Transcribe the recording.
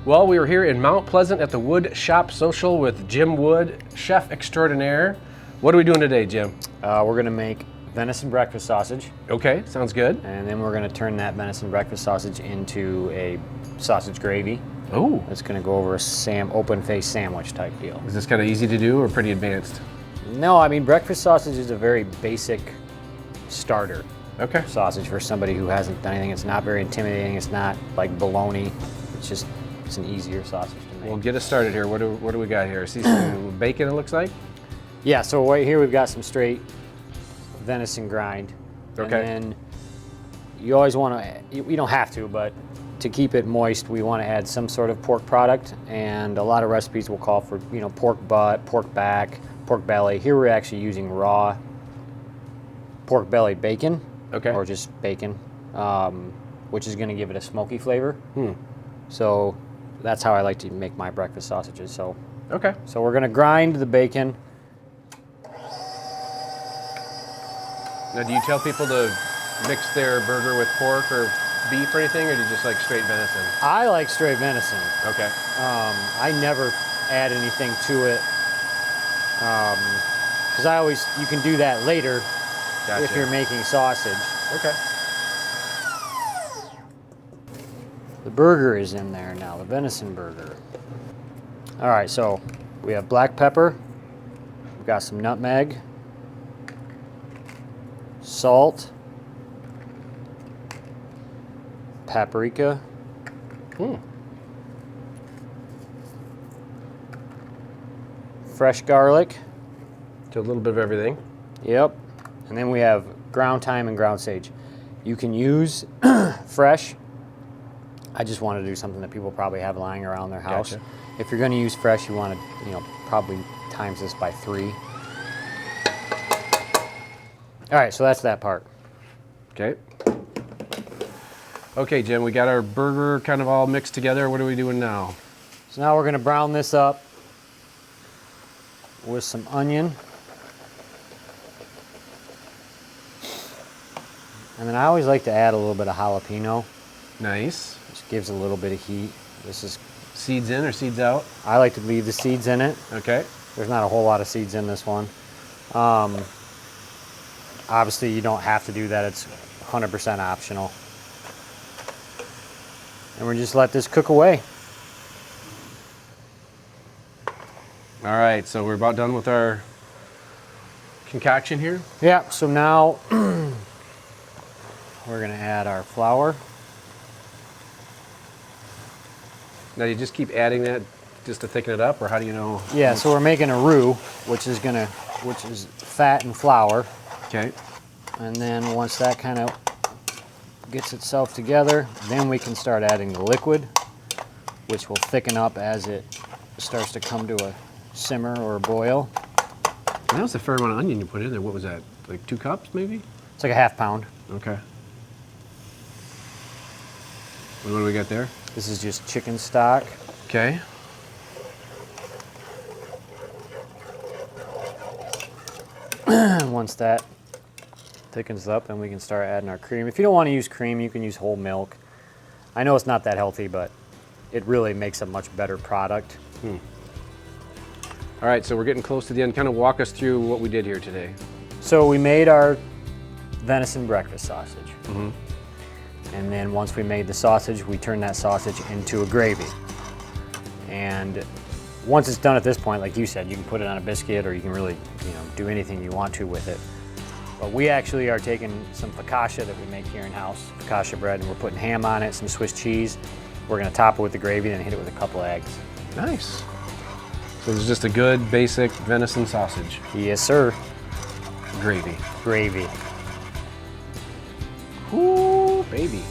Well, we were here in Mount Pleasant at the Wood Shop Social with Jim Wood, chef extraordinaire. What are we doing today, Jim? We're gonna make venison breakfast sausage. Okay, sounds good. And then we're gonna turn that venison breakfast sausage into a sausage gravy. Oh. It's gonna go over a open-faced sandwich type deal. Is this kind of easy to do or pretty advanced? No, I mean, breakfast sausage is a very basic starter. Okay. Sausage for somebody who hasn't done anything. It's not very intimidating. It's not like bologna. It's an easier sausage to make. Well, get us started here. What do we got here? I see some bacon, it looks like. Yeah, so right here we've got some straight venison grind. Okay. And then you always want to, you don't have to, but to keep it moist, we want to add some sort of pork product. And a lot of recipes will call for, pork butt, pork back, pork belly. Here we're actually using raw pork belly bacon. Okay. Or just bacon, which is going to give it a smoky flavor. Hmm. So that's how I like to make my breakfast sausages. So we're going to grind the bacon. Now, do you tell people to mix their burger with pork or beef or anything, or do you just like straight venison? I like straight venison. Okay. I never add anything to it because you can do that later. Gotcha. If you're making sausage. Okay. The burger is in there now, the venison burger. All right, so we have black pepper. We've got some nutmeg, salt, paprika, fresh garlic. So a little bit of everything. Yep. And then we have ground thyme and ground sage. You can use fresh. I just want to do something that people probably have lying around their house. Gotcha. If you're going to use fresh, you want to, probably times this by 3. All right, so that's that part. Okay. Okay, Jim, we got our burger kind of all mixed together. What are we doing now? So now we're going to brown this up with some onion. And then I always like to add a little bit of jalapeno. Nice. Just gives a little bit of heat. This is seeds in or seeds out? I like to leave the seeds in it. Okay. There's not a whole lot of seeds in this one. Obviously, you don't have to do that. It's 100% optional. And we just let this cook away. All right, so we're about done with our concoction here. Yeah, so now we're gonna add our flour. Now you just keep adding that just to thicken it up, or how do you know? Yeah, so we're making a roux, which is fat and flour. Okay. And then once that kind of gets itself together, then we can start adding the liquid, which will thicken up as it starts to come to a simmer or a boil. That was a fair amount of onion you put in there. What was that? Like 2 cups, maybe? It's like a ½ pound. Okay. What do we got there? This is just chicken stock. Okay. Once that thickens up, then we can start adding our cream. If you don't want to use cream, you can use whole milk. I know it's not that healthy, but it really makes a much better product. All right, so we're getting close to the end. Kind of walk us through what we did here today. So we made our venison breakfast sausage. Mm-hmm. And then once we made the sausage, we turned that sausage into a gravy. And once it's done at this point, like you said, you can put it on a biscuit or you can really, do anything you want to with it. But we actually are taking some focaccia that we make here in house, focaccia bread, and we're putting ham on it, some Swiss cheese. We're gonna top it with the gravy and hit it with a couple of eggs. Nice. So it's just a good basic venison sausage. Yes, sir. Gravy. Gravy. Ooh, baby.